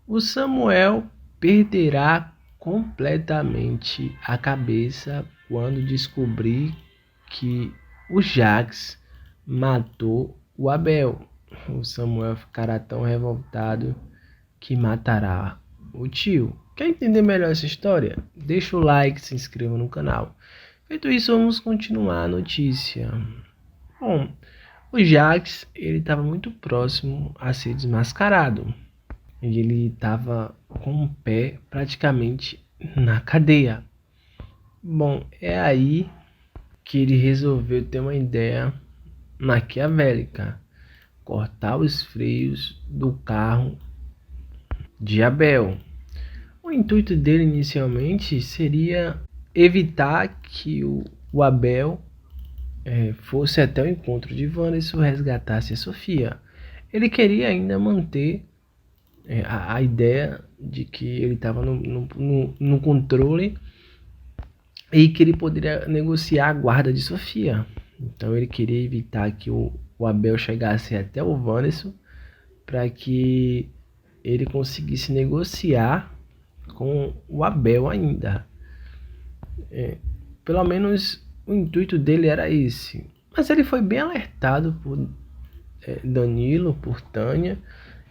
O Samuel perderá completamente a cabeça quando descobrir que o Jax matou o Abel. O Samuel ficará tão revoltado que matará o tio. Quer entender melhor essa história? Deixa o like, se inscreva no canal. Feito isso, vamos continuar a notícia. Bom, o Jax ele estava muito próximo a ser desmascarado. E ele estava com o pé praticamente na cadeia. Bom, é aí que ele resolveu ter uma ideia maquiavélica: cortar os freios do carro de Abel. O intuito dele inicialmente seria evitar que o Abel fosse até o encontro de Vanessa e resgatasse a Sofia. Ele queria ainda manter a ideia de que ele estava no controle e que ele poderia negociar a guarda de Sofia. Então ele queria evitar que o Abel chegasse até o Vanessa para que ele conseguisse negociar com o Abel ainda. Pelo menos o intuito dele era esse. Mas ele foi bem alertado por Danilo, por Tânia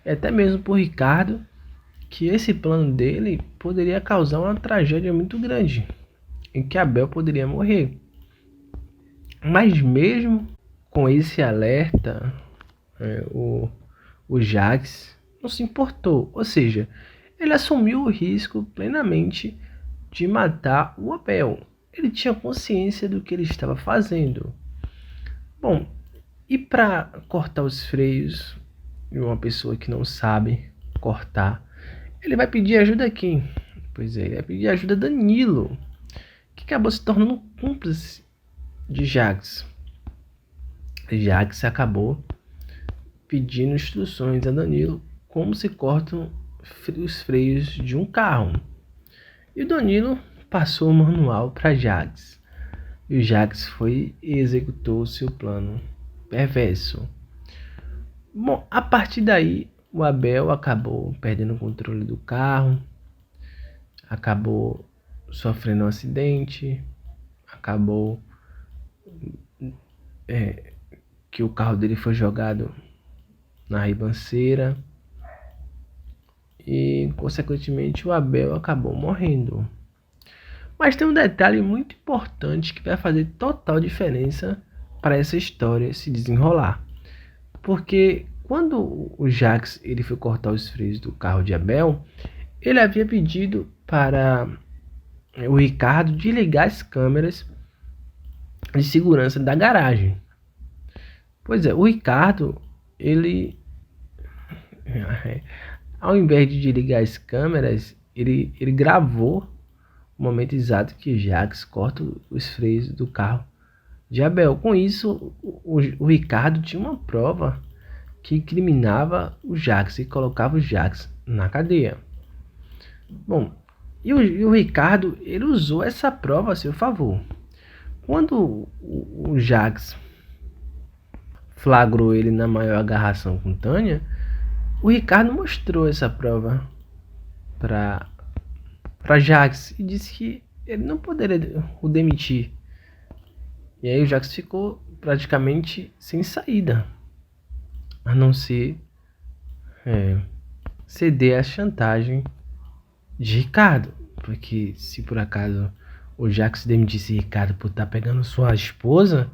e até mesmo por Ricardo, que esse plano dele poderia causar uma tragédia muito grande, em que Abel poderia morrer. Mas mesmo com esse alerta, o Jax não se importou. Ou seja, ele assumiu o risco plenamente de matar o Abel. Ele tinha consciência do que ele estava fazendo. Bom, e para cortar os freios de uma pessoa que não sabe cortar, ele vai pedir ajuda a quem? Pois é, ele vai pedir ajuda a Danilo, que acabou se tornando cúmplice de Jax. Jax acabou pedindo instruções a Danilo como se cortam os freios de um carro. E o Danilo passou o manual para Jax. E o Jax foi e executou o seu plano perverso. Bom, a partir daí, o Abel acabou perdendo o controle do carro, acabou sofrendo um acidente, acabou que o carro dele foi jogado na ribanceira e, consequentemente, o Abel acabou morrendo. Mas tem um detalhe muito importante que vai fazer total diferença para essa história se desenrolar. Porque quando o Jax ele foi cortar os freios do carro de Abel, ele havia pedido para o Ricardo desligar as câmeras de segurança da garagem. Pois é, o Ricardo, ele ao invés de desligar as câmeras, ele gravou o momento exato que Jax corta os freios do carro de Abel. Com isso, o Ricardo tinha uma prova que incriminava o Jax e colocava o Jax na cadeia. Bom, e o Ricardo ele usou essa prova a seu favor. Quando o Jax flagrou ele na maior agarração com Tânia, o Ricardo mostrou essa prova para Jax e disse que ele não poderia o demitir. E aí o Jax ficou praticamente sem saída, a não ser ceder à chantagem de Ricardo. Porque se por acaso o Jax demitisse Ricardo por estar pegando sua esposa,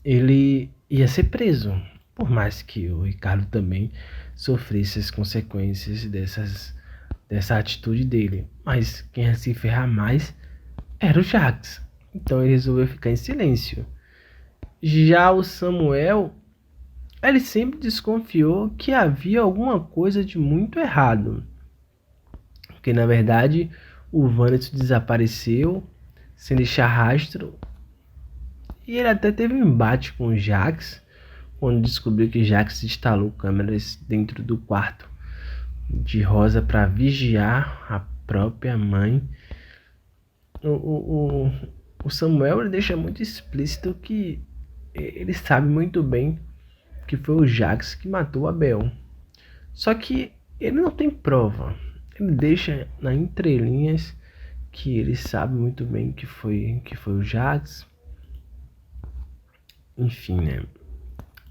ele ia ser preso. Por mais que o Ricardo também sofresse as consequências dessa atitude dele. Mas quem ia se ferrar mais era o Jax. Então ele resolveu ficar em silêncio. Já o Samuel, ele sempre desconfiou que havia alguma coisa de muito errado. Porque na verdade o Vanessa desapareceu sem deixar rastro. E ele até teve um embate com o Jax quando descobriu que Jax instalou câmeras dentro do quarto de Rosa para vigiar a própria mãe. O Samuel ele deixa muito explícito que ele sabe muito bem que foi o Jax que matou Abel. Só que ele não tem prova. Ele deixa nas entrelinhas que ele sabe muito bem que foi o Jax. Enfim, né?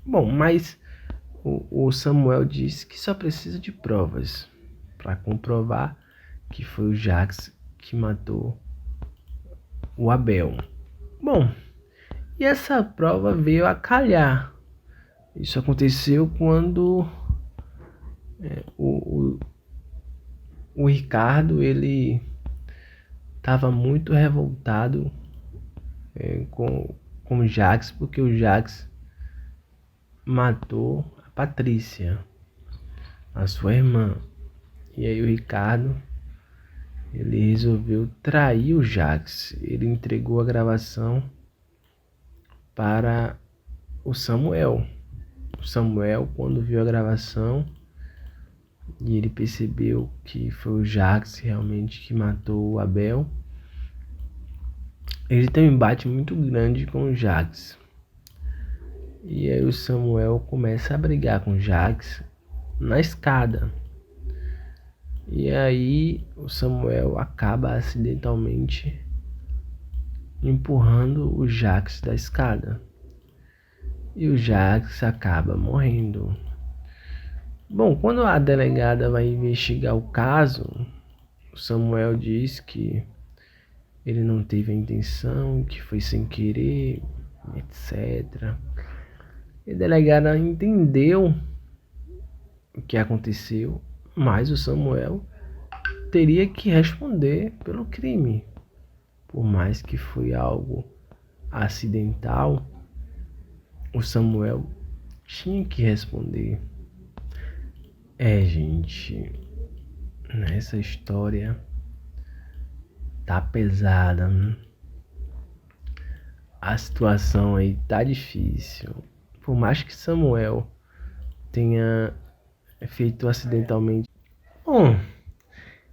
Bom, mas o Samuel disse que só precisa de provas para comprovar que foi o Jax que matou o Abel. Bom, e essa prova veio a calhar. Isso aconteceu quando o Ricardo ele estava muito revoltado com o Jax, porque o Jax matou a Patrícia, a sua irmã. E aí o Ricardo ele resolveu trair o Jax. Ele entregou a gravação para o Samuel. O Samuel, quando viu a gravação e ele percebeu que foi o Jax realmente que matou o Abel, ele tem um embate muito grande com o Jax. E aí o Samuel começa a brigar com o Jax na escada. E aí o Samuel acaba acidentalmente empurrando o Jax da escada. E o Jax acaba morrendo. Bom, quando a delegada vai investigar o caso, o Samuel diz que ele não teve a intenção, que foi sem querer, etc. E a delegada entendeu o que aconteceu, mas o Samuel teria que responder pelo crime. Por mais que foi algo acidental, o Samuel tinha que responder. Gente, nessa história tá pesada, né? A situação aí tá difícil. Por mais que Samuel tenha feito acidentalmente. Bom,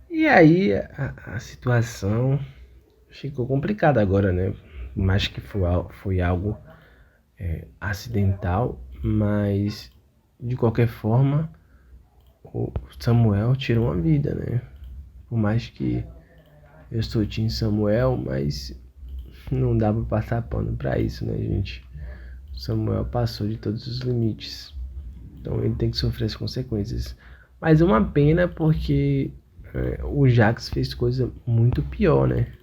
e aí a situação ficou complicada agora, né? Por mais que foi algo acidental, mas de qualquer forma o Samuel tirou uma vida, né? Por mais que eu sou Team Samuel, mas não dá pra passar pano pra isso, né, gente? O Samuel passou de todos os limites, então ele tem que sofrer as consequências. Mas é uma pena porque o Jax fez coisa muito pior, né?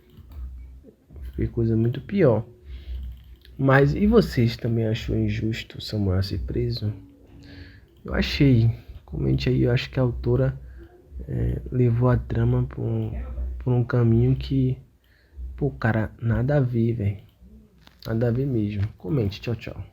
Fez coisa muito pior. Mas e vocês também achou injusto o Samuel ser preso? Eu achei. Comente aí, eu acho que a autora levou a trama por um caminho que, pô, cara, nada a ver, velho. Nada a ver mesmo. Comente, tchau, tchau.